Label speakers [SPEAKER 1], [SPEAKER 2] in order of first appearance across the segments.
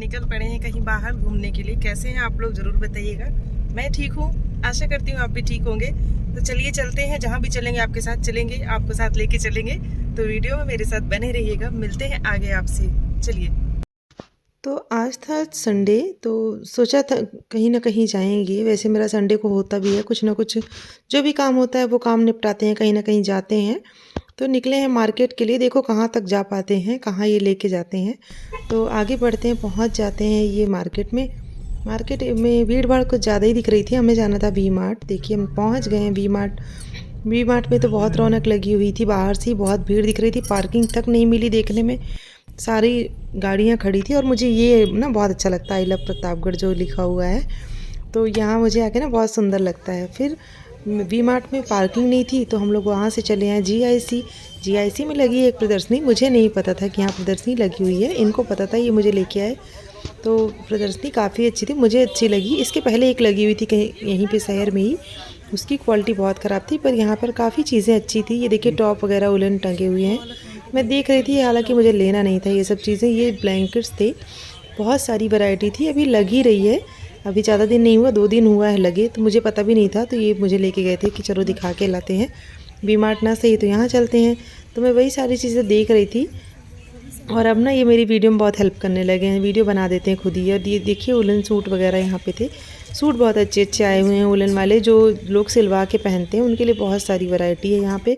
[SPEAKER 1] निकल पड़े हैं कहीं बाहर घूमने के लिए। कैसे हैं आप लोग जरूर बताइएगा। मैं ठीक हूँ, आशा करती हूँ आप भी ठीक होंगे। तो चलिए चलते हैं, जहाँ भी चलेंगे आपके साथ चलेंगे, आपको साथ लेके चलेंगे। तो वीडियो में मेरे साथ बने रहिएगा। मिलते हैं आगे आपसे, चलिए। तो आज था संडे, तो सोचा था कहीं ना कहीं जाएंगे। वैसे मेरा संडे को होता भी है कुछ ना कुछ, जो भी काम होता है वो काम निपटाते हैं, कहीं ना कहीं जाते हैं। तो निकले हैं मार्केट के लिए। देखो कहाँ तक जा पाते हैं, कहाँ ये लेके जाते हैं। तो आगे बढ़ते हैं, पहुँच जाते हैं ये मार्केट में। मार्केट में भीड़ भाड़ कुछ ज़्यादा ही दिख रही थी। हमें जाना था वी मार्ट। देखिए हम पहुँच गए हैं वी मार्ट। वी मार्ट में तो बहुत रौनक लगी हुई थी, बाहर से ही बहुत भीड़ दिख रही थी। पार्किंग तक नहीं मिली देखने में, सारी गाड़ियाँ खड़ी थी। और मुझे ये ना बहुत अच्छा लगता है, आई लव प्रतापगढ़ जो लिखा हुआ है, तो यहाँ मुझे आके ना बहुत सुंदर लगता है। फिर वी मार्ट में पार्किंग नहीं थी, तो हम लोग वहाँ से चले आए जीआईसी में लगी एक प्रदर्शनी। मुझे नहीं पता था कि यहाँ प्रदर्शनी लगी हुई है, इनको पता था, ये मुझे लेके आए। तो प्रदर्शनी काफ़ी अच्छी थी, मुझे अच्छी लगी। इसके पहले एक लगी हुई थी कहीं यहीं पे शहर में ही, उसकी क्वालिटी बहुत ख़राब थी, पर यहाँ पर काफ़ी चीज़ें अच्छी थी। ये देखिए टॉप वगैरह उलन टंगे हुए हैं, मैं देख रही थी। हालांकि मुझे लेना नहीं था ये सब चीज़ें। ये ब्लैंकेट्स थे, बहुत सारी वैरायटी थी। अभी लग ही रही है, अभी ज़्यादा दिन नहीं हुआ, 2 दिन हुआ है लगे, तो मुझे पता भी नहीं था। तो ये मुझे लेके गए थे कि चलो दिखा के लाते हैं, वी मार्ट ना सही तो यहाँ चलते हैं। तो मैं वही सारी चीज़ें देख रही थी। और अब ना ये मेरी वीडियो में बहुत हेल्प करने लगे हैं, वीडियो बना देते हैं खुद ही। और ये देखिए उलन सूट वगैरह यहाँ पे थे। सूट बहुत अच्छे अच्छे आए हुए हैं उलन वाले, जो लोग सिलवा के पहनते हैं उनके लिए बहुत सारी वैरायटी है यहाँ पे।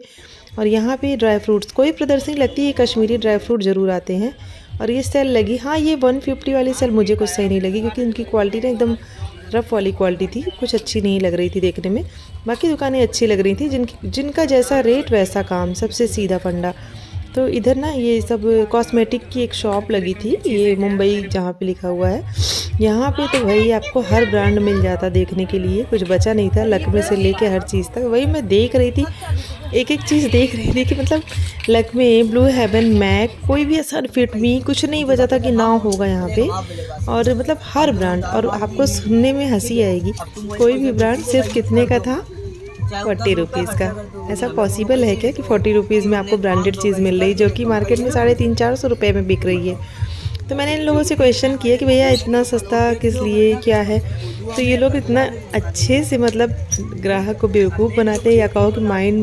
[SPEAKER 1] और यहाँ पे ड्राई फ्रूट्स, कोई प्रदर्शनी लगती है कश्मीरी ड्राई फ्रूट ज़रूर आते हैं। और ये सेल लगी, हाँ ये 150 वाली सेल मुझे कुछ सही नहीं लगी, क्योंकि उनकी क्वालिटी ना एकदम रफ़ वाली क्वालिटी थी, कुछ अच्छी नहीं लग रही थी देखने में। बाकी दुकानें अच्छी लग रही थी, जिनका जैसा रेट वैसा काम, सबसे सीधा फंडा। तो इधर ना ये सब कॉस्मेटिक की एक शॉप लगी थी, ये मुंबई जहाँ पे लिखा हुआ है। यहाँ पे तो भाई आपको हर ब्रांड मिल जाता देखने के लिए, कुछ बचा नहीं था, लक्मे से लेके हर चीज़ तक। वही मैं देख रही थी, एक एक चीज़ देख रही थी कि मतलब लक्मे, ब्लू हेवन, मैक, कोई भी ऐसा फिट मी कुछ नहीं बचा था कि ना होगा यहाँ पे। और मतलब हर ब्रांड, और आपको सुनने में हंसी आएगी, कोई भी ब्रांड सिर्फ कितने का था, 40 रुपीज़ का। ऐसा पॉसिबल है क्या कि 40 रुपीज़ में आपको ब्रांडेड चीज़ मिल रही, जो कि मार्केट में 350-400 रुपये में बिक रही है। तो मैंने इन लोगों से क्वेश्चन किया कि भैया इतना सस्ता किस लिए, क्या है। तो ये लोग इतना अच्छे से मतलब ग्राहक को बेवकूफ़ बनाते हैं, या कहो कि माइंड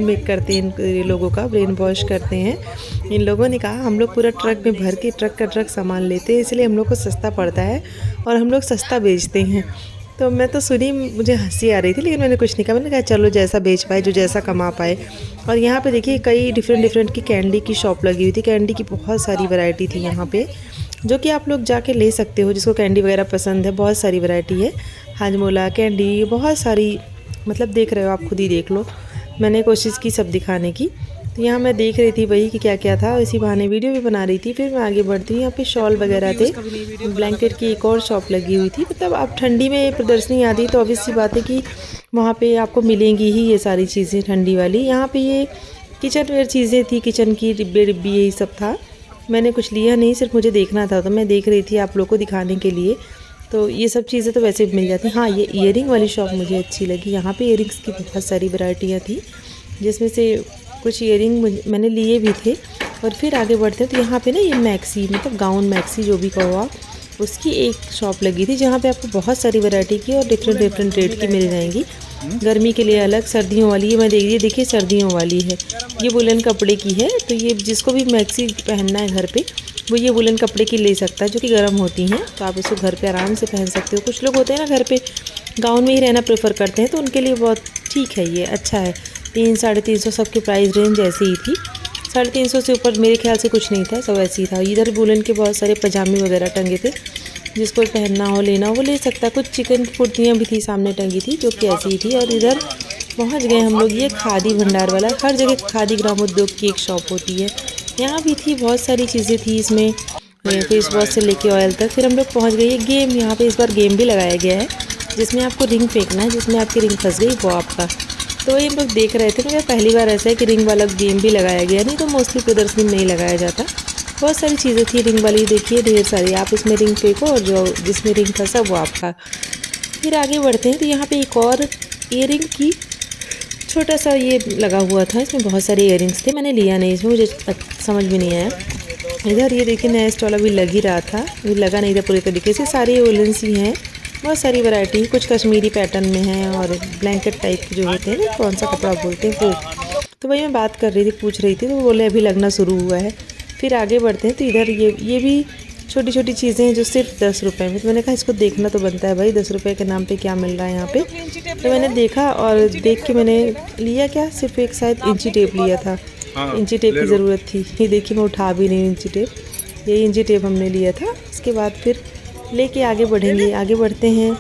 [SPEAKER 1] मेक करते हैं, इन लोगों का ब्रेन वॉश करते हैं। इन लोगों ने कहा हम लोग पूरा ट्रक में भर के ट्रक का ट्रक सामान लेते हैं, इसलिए हम लोग को सस्ता पड़ता है और हम लोग सस्ता बेचते हैं। तो मैं तो सुनी, मुझे हंसी आ रही थी, लेकिन मैंने कुछ नहीं कहा। मैंने कहा चलो जैसा बेच पाए, जो जैसा कमा पाए। और यहाँ पे देखिए कई डिफरेंट की कैंडी की शॉप लगी हुई थी। कैंडी की बहुत सारी वैरायटी थी यहाँ पे, जो कि आप लोग जाके ले सकते हो, जिसको कैंडी वगैरह पसंद है। बहुत सारी वैरायटी है, हाजमोला कैंडी, बहुत सारी, मतलब देख रहे हो आप, खुद ही देख लो। मैंने कोशिश की सब दिखाने की। तो यहाँ मैं देख रही थी वही कि क्या क्या था, इसी बहाने वीडियो भी बना रही थी। फिर मैं आगे बढ़ती हूँ, यहाँ पे शॉल वगैरह थे, ब्लैंकेट की एक और शॉप लगी हुई थी। मतलब आप ठंडी में प्रदर्शनी आती तो ऑब्वियस सी बात है कि वहाँ पे आपको मिलेंगी ही ये सारी चीज़ें ठंडी वाली। यहाँ पे ये किचन वेयर चीज़ें थी, किचन की डिब्बे यही सब था। मैंने कुछ लिया नहीं, सिर्फ मुझे देखना था, तो मैं देख रही थी आप लोग को दिखाने के लिए। तो ये सब चीज़ें तो वैसे भी मिल जाती। हाँ ये ईयरिंग वाली शॉप मुझे अच्छी लगी। यहाँ पे ईयरिंग्स की बहुत सारी वैरायटियाँ थी, जिसमें से कुछ ईयरिंग मैंने लिए भी थे। और फिर आगे बढ़ते हैं तो यहाँ पे ना ये मैक्सी, मतलब गाउन मैक्सी जो भी कहो आप, उसकी एक शॉप लगी थी, जहाँ पे आपको बहुत सारी वैरायटी की और डिफरेंट रेट की मिल जाएंगी। गर्मी के लिए अलग, सर्दियों वाली, ये मैं देख रही है, देखिए सर्दियों वाली है, ये वुलन कपड़े की है। तो ये जिसको भी मैक्सी पहनना है घर पे, वो ये वुलन कपड़े की ले सकता है, जो कि गर्म होती हैं। तो आप इसको घर पे आराम से पहन सकते हो। कुछ लोग होते हैं ना घर पे गाउन में ही रहना प्रेफर करते हैं, तो उनके लिए बहुत ठीक है, ये अच्छा है। 300-350 सबकी प्राइस रेंज ऐसी ही थी। 350 से ऊपर मेरे ख्याल से कुछ नहीं था, सब ऐसे ही था। इधर वुलन के बहुत सारे पजामे वगैरह टंगे थे, जिसको पहनना हो, लेना हो, वो ले सकता। कुछ चिकन की कुर्तियाँ भी थी, सामने टंगी थी, जो कि ऐसी ही थी। और इधर पहुंच गए हम लोग, ये खादी भंडार वाला, हर जगह खादी ग्रामोद्योग की एक शॉप होती है, यहाँ भी थी। बहुत सारी चीज़ें थी इसमें, फेस वॉश से लेके ऑयल तक। फिर हम लोग पहुँच गए ये गेम, यहाँ पे इस बार गेम भी लगाया गया है, जिसमें आपको रिंग फेंकना है, जिसमें आपकी रिंग फंस गई वो आपका। तो ये हम लोग देख रहे थे, मगर पहली बार ऐसा है कि रिंग वाला गेम भी लगाया गया, नहीं तो मोस्टली प्रदर्शनी में नहीं लगाया जाता। बहुत सारी चीज़ें थी रिंग वाली, देखिए ढेर सारी, आप इसमें रिंग फेंको और जो जिसमें रिंग फंसा वो आपका। फिर आगे बढ़ते हैं तो यहाँ पे एक और ईयरिंग की छोटा सा ये लगा हुआ था, इसमें बहुत सारे ईयरिंग्स थे। मैंने लिया नहीं, इसमें मुझे समझ भी नहीं आया। इधर ये देखिए नया स्टॉल अभी लग ही रहा था, ये लगा नहीं था पूरी तरीके से। सारी वुलन्स ही हैं, बहुत सारी वैरायटी, कुछ कश्मीरी पैटर्न में हैं और ब्लैंकेट टाइप के जो होते हैं ना, कौन सा कपड़ा बोलते हैं वो। तो वही मैं बात कर रही थी, पूछ रही थी, तो वो बोले अभी लगना शुरू हुआ है। फिर आगे बढ़ते हैं तो इधर ये भी छोटी छोटी चीज़ें हैं जो सिर्फ 10 रुपये में। तो मैंने कहा इसको देखना तो बनता है भाई, 10 रुपये के नाम पे क्या मिल रहा है यहाँ पे। तो मैंने देखा और देख के मैंने लिया, क्या सिर्फ एक शायद इंची टेप लिया था। इंची टेप की ज़रूरत थी, ये देखिए मैं उठा भी नहीं इंची टेप, ये इंची टेप हमने लिया था। उसके बाद फिर लेके आगे बढ़ेंगे, आगे बढ़ते हैं।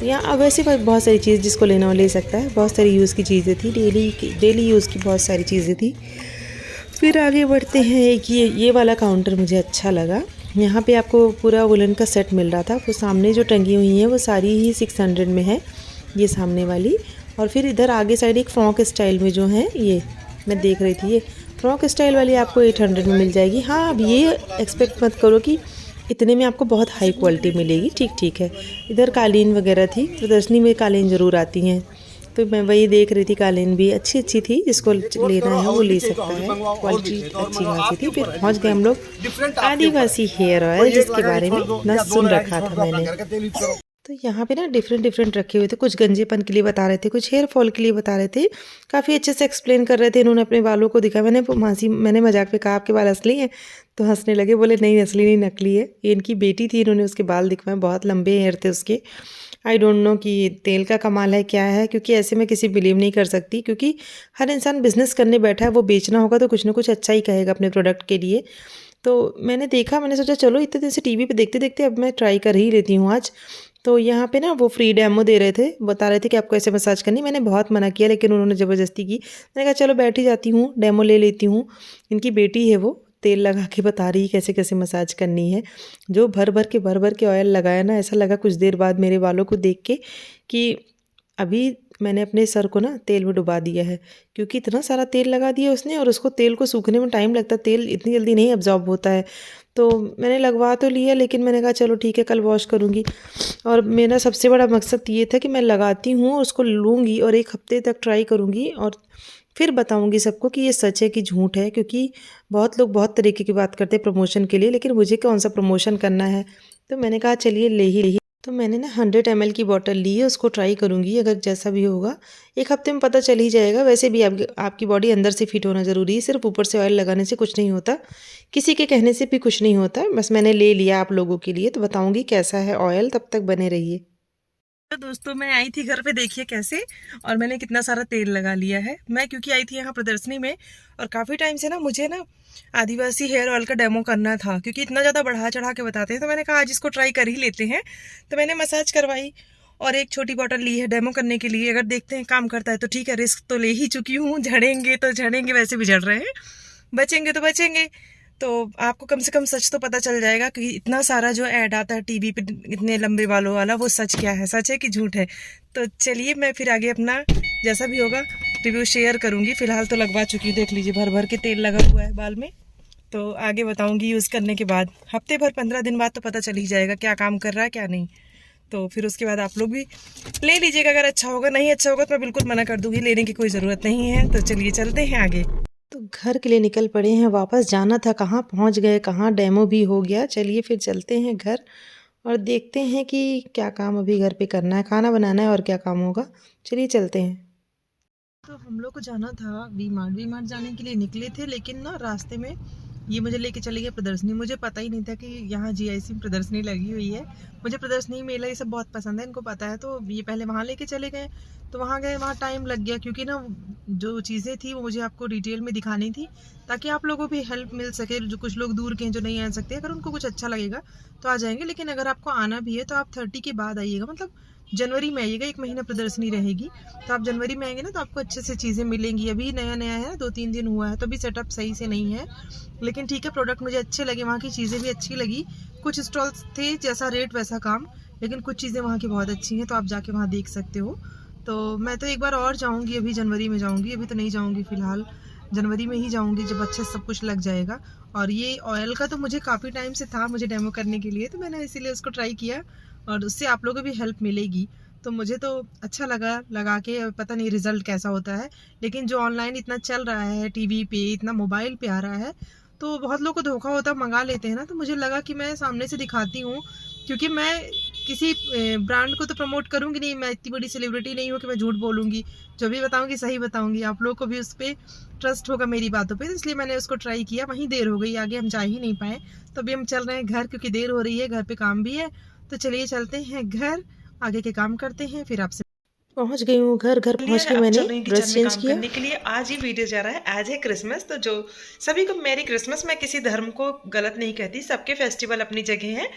[SPEAKER 1] यहाँ वैसे बहुत सारी चीज़ जिसको लेना हो ले सकता है, बहुत सारी यूज़ की चीज़ें थी, डेली यूज़ की बहुत सारी चीज़ें थी। फिर आगे बढ़ते हैं, एक ये वाला काउंटर मुझे अच्छा लगा। यहाँ पे आपको पूरा वुलन का सेट मिल रहा था। वो सामने जो टंगी हुई हैं वो सारी ही 600 में है, ये सामने वाली। और फिर इधर आगे साइड एक फ्रॉक स्टाइल में जो है, ये मैं देख रही थी, ये फ्रॉक स्टाइल वाली आपको 800 में मिल जाएगी। हाँ, अब ये एक्सपेक्ट मत करो कि इतने में आपको बहुत हाई क्वालिटी मिलेगी, ठीक ठीक है। इधर कालीन वगैरह थी, प्रदर्शनी में कालीन ज़रूर आती हैं, तो मैं वही देख रही थी। कालीन भी अच्छी थी, जिसको लेना है वो ले सकता है, क्वालिटी अच्छी खासी थी। फिर पहुंच गए हम लोग आदिवासी हेयर ऑयल, जिसके बारे में इतना सुन रखा था मैंने। तो यहाँ पे ना डिफरेंट रखे हुए थे, कुछ गंजेपन के लिए बता रहे थे, कुछ हेयर फॉल के लिए बता रहे थे। काफ़ी अच्छे से एक्सप्लेन कर रहे थे। इन्होंने अपने बालों को दिखा, मैंने मजाक में कहा आपके बाल असली हैं, तो हंसने लगे, बोले नहीं असली नहीं नकली है। ये इनकी बेटी थी, इन्होंने उसके बाल दिखवाए, बहुत लंबे हेयर थे उसके। आई डोंट नो कि तेल का कमाल है क्या है, क्योंकि ऐसे में किसी बिलीव नहीं कर सकती, क्योंकि हर इंसान बिजनेस करने बैठा है, वो बेचना होगा तो कुछ ना कुछ अच्छा ही कहेगा अपने प्रोडक्ट के लिए। तो मैंने देखा, मैंने सोचा चलो इतने दिन से टीवी पे देखते देखते अब मैं ट्राई कर ही लेती हूँ आज। तो यहाँ पे ना वो फ्री डेमो दे रहे थे, बता रहे थे कि आपको ऐसे मसाज करनी। मैंने बहुत मना किया, लेकिन उन्होंने ज़बरदस्ती की। मैंने कहा चलो बैठ ही जाती हूँ, डेमो ले लेती हूँ। इनकी बेटी है, वो तेल लगा के बता रही है कैसे कैसे मसाज करनी है। जो भर भर के ऑयल लगाया ना, ऐसा लगा कुछ देर बाद मेरे बालों को देख के कि अभी मैंने अपने सर को ना तेल में डुबा दिया है, क्योंकि इतना सारा तेल लगा दिया उसने, और उसको तेल को सूखने में टाइम लगता है, तेल इतनी जल्दी नहीं अब्जॉर्ब होता है। तो मैंने लगवा तो लिया, लेकिन मैंने कहा चलो ठीक है, कल वॉश करूँगी। और मेरा सबसे बड़ा मकसद ये था कि मैं लगाती हूँ, उसको लूँगी और 1 हफ्ते तक ट्राई करूँगी और फिर बताऊँगी सबको कि ये सच है कि झूठ है। क्योंकि बहुत लोग बहुत तरीके की बात करते हैं प्रमोशन के लिए, लेकिन मुझे कौन सा प्रमोशन करना है। तो मैंने कहा चलिए ले ही। तो मैंने ना 100 ml की बॉटल ली है, उसको ट्राई करूँगी, अगर जैसा भी होगा 1 हफ्ते में पता चल ही जाएगा। वैसे भी आपकी बॉडी अंदर से फिट होना ज़रूरी है, सिर्फ ऊपर से ऑयल लगाने से कुछ नहीं होता, किसी के कहने से भी कुछ नहीं होता। बस मैंने ले लिया आप लोगों के लिए, तो बताऊँगी कैसा है ऑयल, तब तक बने रहिए। तो दोस्तों मैं आई थी घर पे, देखिए कैसे, और मैंने कितना सारा तेल लगा लिया है। मैं क्योंकि आई थी यहाँ प्रदर्शनी में, और काफ़ी टाइम से ना मुझे ना आदिवासी हेयर ऑयल का डेमो करना था, क्योंकि इतना ज़्यादा बढ़ा चढ़ा के बताते हैं, तो मैंने कहा आज इसको ट्राई कर ही लेते हैं। तो मैंने मसाज करवाई और एक छोटी बॉटल ली है डेमो करने के लिए। अगर देखते हैं काम करता है तो ठीक है, रिस्क तो ले ही चुकी हूँ। झड़ेंगे तो झड़ेंगे, वैसे भी झड़ रहे हैं, बचेंगे तो बचेंगे। तो आपको कम से कम सच तो पता चल जाएगा कि इतना सारा जो ऐड आता है टीवी पे इतने लंबे बालों वाला, वो सच क्या है, सच है कि झूठ है। तो चलिए मैं फिर आगे अपना जैसा भी होगा रिव्यू शेयर करूंगी। फिलहाल तो लगवा चुकी हूँ, देख लीजिए भर भर के तेल लगा हुआ है बाल में। तो आगे बताऊंगी यूज़ करने के बाद, हफ्ते भर 15 दिन बाद तो पता चल ही जाएगा क्या काम कर रहा है क्या नहीं। तो फिर उसके बाद आप लोग भी ले लीजिएगा, अगर अच्छा होगा। नहीं अच्छा होगा तो मैं बिल्कुल मना कर दूंगी, लेने की कोई ज़रूरत नहीं है। तो चलिए चलते हैं आगे। तो घर के लिए निकल पड़े हैं, वापस जाना था, कहाँ पहुँच गए, कहाँ डेमो भी हो गया। चलिए फिर चलते हैं घर और देखते हैं कि क्या काम अभी घर पे करना है, खाना बनाना है और क्या काम होगा। चलिए चलते हैं। तो हम लोग को जाना था वी मार्ट जाने के लिए निकले थे, लेकिन ना रास्ते में ये मुझे लेके चली गई प्रदर्शनी। मुझे पता ही नहीं था कि यहाँ GIC प्रदर्शनी लगी हुई है। मुझे प्रदर्शनी मेला ये सब बहुत पसंद है, इनको पता है। तो ये पहले वहाँ लेके चले गए, तो वहाँ गए, वहाँ टाइम लग गया, क्योंकि ना जो चीज़ें थी वो मुझे आपको डिटेल में दिखानी थी, ताकि आप लोगों को भी हेल्प मिल सके। जो कुछ लोग दूर के हैं जो नहीं आ सकते, अगर उनको कुछ अच्छा लगेगा तो आ जाएंगे, लेकिन अगर आपको आना भी है तो आप 30 के बाद आइएगा, मतलब जनवरी में आइएगा। 1 महीना प्रदर्शनी रहेगी, तो आप जनवरी में आएंगे ना तो आपको अच्छे से चीज़ें मिलेंगी। अभी नया नया है, 2-3 दिन हुआ है, तो अभी सेटअप सही से नहीं है, लेकिन ठीक है। प्रोडक्ट मुझे अच्छे लगे, वहाँ की चीज़ें भी अच्छी लगी। कुछ स्टॉल्स थे जैसा रेट वैसा काम, लेकिन कुछ चीज़ें वहाँ की बहुत अच्छी हैं, तो आप जाके वहाँ देख सकते हो। तो मैं तो एक बार और जाऊँगी, अभी जनवरी में जाऊँगी, अभी तो नहीं जाऊँगी फिलहाल, जनवरी में ही जाऊँगी जब अच्छे से सब कुछ लग जाएगा। और ये ऑयल का तो मुझे काफ़ी टाइम से था मुझे डेमो करने के लिए, तो मैंने इसीलिए उसको ट्राई किया, और उससे आप लोगों को भी हेल्प मिलेगी। तो मुझे तो अच्छा लगा के, पता नहीं रिज़ल्ट कैसा होता है, लेकिन जो ऑनलाइन इतना चल रहा है, टीवी पे इतना मोबाइल पे आ रहा है, तो तो बहुत लोगों को धोखा होता है, मंगा लेते हैं ना, तो मुझे लगा कि मैं सामने से दिखाती हूँ, क्योंकि मैं किसी ब्रांड को तो प्रमोट करूँगी नहीं, मैं इतनी बड़ी सेलिब्रिटी नहीं हूँ कि मैं झूठ बोलूँगी। जो भी बताऊँगी सही बताऊँगी, आप लोगों को भी उस पर ट्रस्ट होगा मेरी बातों पे, तो इसलिए मैंने उसको ट्राई किया। वहीं देर हो गई, आगे हम जा ही नहीं पाए, तो अभी हम चल रहे हैं घर, क्योंकि देर हो रही है, घर पे काम भी है। तो चलिए चलते हैं घर, आगे के काम करते हैं, फिर आपसे पहुंच गई हूँ घर। घर पहुंच के
[SPEAKER 2] अब
[SPEAKER 1] मैंने
[SPEAKER 2] चल रही किचन
[SPEAKER 1] ड्रेस
[SPEAKER 2] में
[SPEAKER 1] चेंज
[SPEAKER 2] काम
[SPEAKER 1] किया।
[SPEAKER 2] करने के लिए। आज ही वीडियो जा रहा है, आज है क्रिसमस, तो जो सभी को मैरी क्रिसमस। मैं किसी धर्म को गलत नहीं कहती, सबके फेस्टिवल अपनी जगह हैं।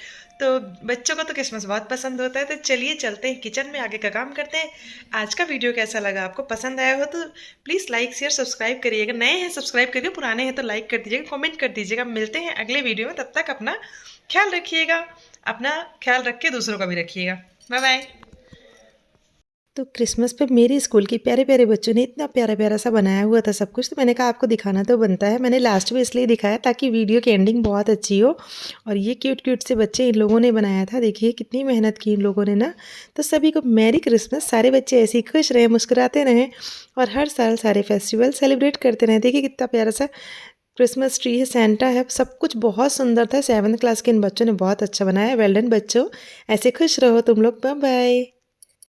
[SPEAKER 2] तो बच्चों को तो क्रिसमस बहुत पसंद होता है। तो चलिए चलते हैं किचन में, आगे का काम करते हैं। आज का वीडियो कैसा लगा, आपको पसंद आया हो तो प्लीज़ लाइक शेयर सब्सक्राइब करिएगा। नए हैं सब्सक्राइब करिए, पुराने हैं तो लाइक कर दीजिएगा, कॉमेंट कर दीजिएगा। मिलते हैं अगले वीडियो में, तब तक अपना ख्याल रखिएगा, अपना ख्याल रख के दूसरों का भी रखिएगा। Bye bye.
[SPEAKER 1] तो क्रिसमस पे मेरे स्कूल के प्यारे प्यारे बच्चों ने इतना प्यारा प्यारा सा बनाया हुआ था सब कुछ, तो मैंने कहा आपको दिखाना तो बनता है। मैंने लास्ट में इसलिए दिखाया ताकि वीडियो की एंडिंग बहुत अच्छी हो। और ये क्यूट क्यूट से बच्चे इन लोगों ने बनाया था, देखिए कितनी मेहनत की इन लोगों ने ना। तो सभी को मैरी क्रिसमस। सारे बच्चे ऐसे ही खुश रहें, मुस्कुराते रहें और हर साल सारे फेस्टिवल सेलिब्रेट करते रहें। देखिए कितना प्यारा सा क्रिसमस ट्री है, सेंटा है, सब कुछ बहुत सुंदर था। 7th क्लास के इन बच्चों ने बहुत अच्छा बनाया। वेल डन बच्चों, ऐसे खुश रहो तुम लोग। Bye bye.